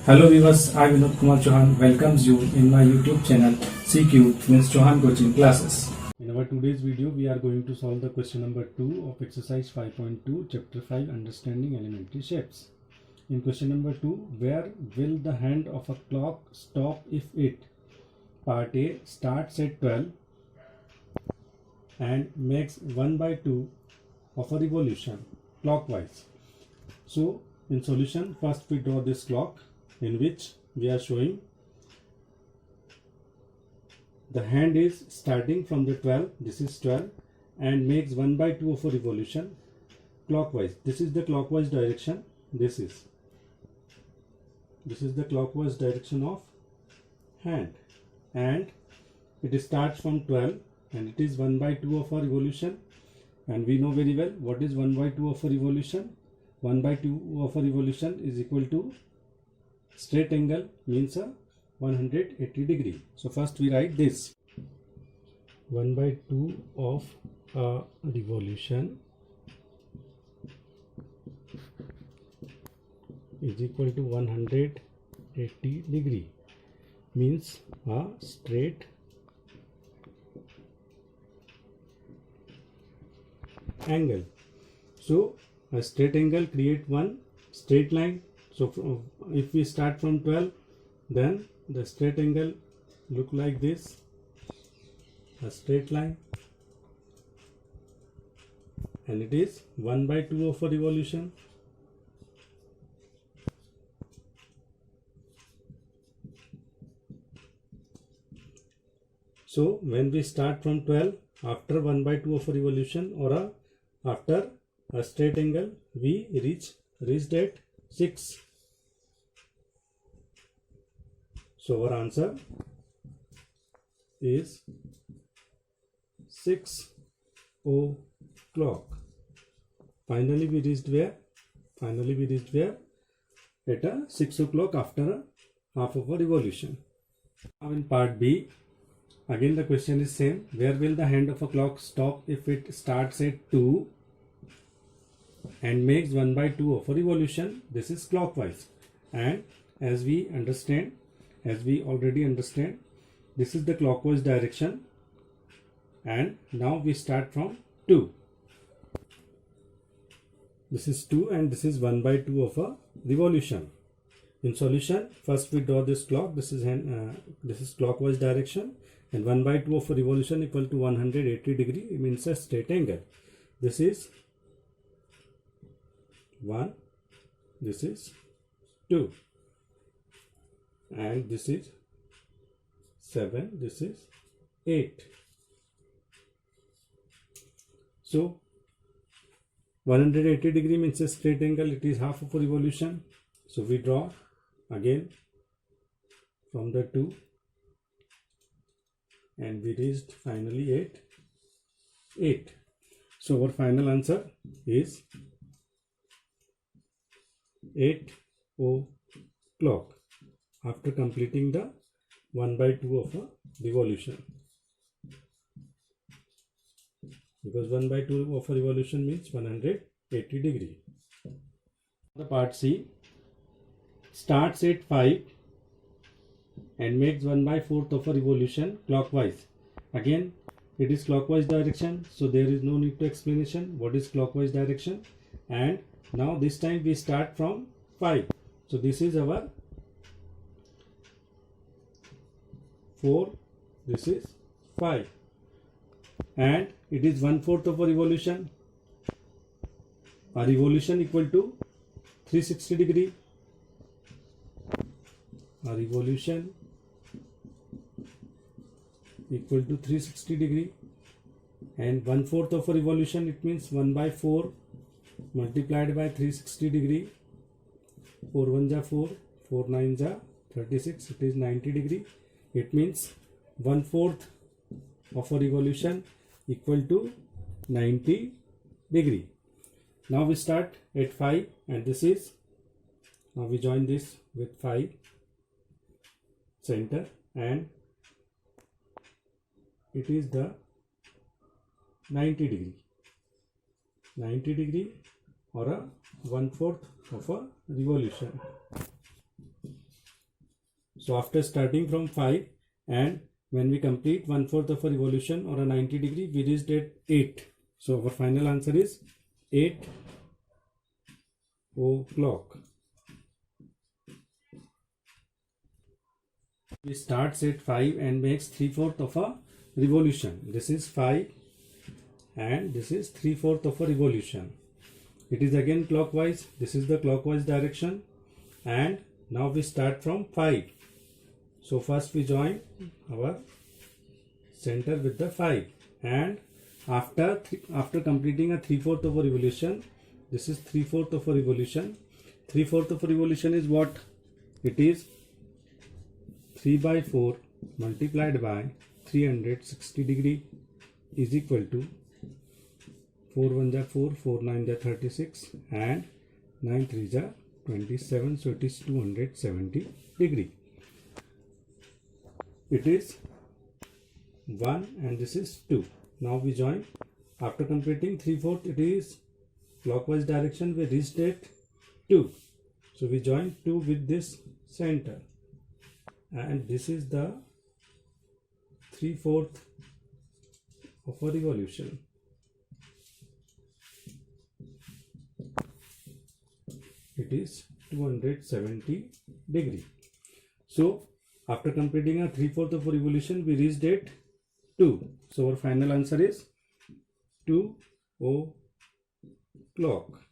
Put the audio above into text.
Hello viewers, I Vinod Kumar Chauhan welcomes you in my YouTube channel CQ means Chauhan Coaching Classes. In our today's video, we are going to solve the question number 2 of exercise 5.2 chapter 5 understanding elementary shapes. In question number 2, where will the hand of a clock stop if it part A starts at 12 and makes 1/2 of a revolution clockwise. So in solution, first we draw this clock in which we are showing the hand is starting from the 12, this is 12, and makes 1/2 of a revolution clockwise. This is the clockwise direction, this is the clockwise direction of hand, and it starts from 12 and it is 1/2 of a revolution, and we know very well what is 1/2 of a revolution. 1/2 of a revolution is equal to straight angle, means a 180 degree. So first we write this 1/2 of a revolution is equal to 180 degree, means a straight angle. So a straight angle create one straight line. So if we start from 12, then the straight angle look like this, a straight line, and it is 1/2 of a revolution. So when we start from 12, after 1/2 of a revolution or after a straight angle, we reached at 6. So our answer is 6 o'clock. Finally we reached where? At 6 o'clock after a half of a revolution. Now in part B, again the question is same. Where will the hand of a clock stop if it starts at 2 and makes 1/2 of a revolution? This is clockwise, and as we already understand, this is the clockwise direction, and now we start from 2. This is 2 and this is 1/2 of a revolution. In solution, first we draw this clock. This is clockwise direction, and 1/2 of a revolution equal to 180 degree. It means a straight angle. This is 1, this is 2, and this is 7, this is 8. So 180 degree means a straight angle, it is half of a revolution. So we draw again from the 2, and we reached finally at 8. So our final answer is 8 o'clock after completing the 1/2 of a revolution, because 1/2 of a revolution means 180 degree. The part C starts at 5 and makes 1/4 of a revolution clockwise. Again it is clockwise direction, so there is no need to explanation what is clockwise direction. And now this time we start from 5. So this is our 4, this is 5, and it is 1/4 of a revolution. A revolution equal to 360 degree. A revolution equal to 360 degree, and 1/4 of a revolution, it means 1/4 multiplied by 360 degree. 4 1 ja 4, 4 9 ja 36, it is 90 degree. It means 1/4 of a revolution equal to 90 degree. Now we start at 5, and this is, now we join this with 5 center, and it is the 90 degree. 90 degree or a 1/4 of a revolution. So after starting from 5 and when we complete 1/4 of a revolution or a 90 degree, we reached at 8. So our final answer is 8 o'clock. We starts at 5 and makes 3/4 of a revolution. This is 5 and this is 3/4 of a revolution. It is again clockwise. This is the clockwise direction, and now we start from 5. So first we join our center with the 5, and after completing a 3/4 of a revolution, this is 3/4 of a revolution. 3/4 of a revolution is what? It is 3/4 multiplied by 360 degree is equal to 4 1 ja 4, 4 9 ja 36, and 9 3 ja 27. So it is 270 degree. It is 1 and this is 2. Now we join. After completing 3/4, it is clockwise direction. We reached at 2. So we join 2 with this center, and this is the 3/4 of a revolution. It is 270 degree. So after completing a 3/4 of a revolution, we reached at 2. So our final answer is 2 o'clock.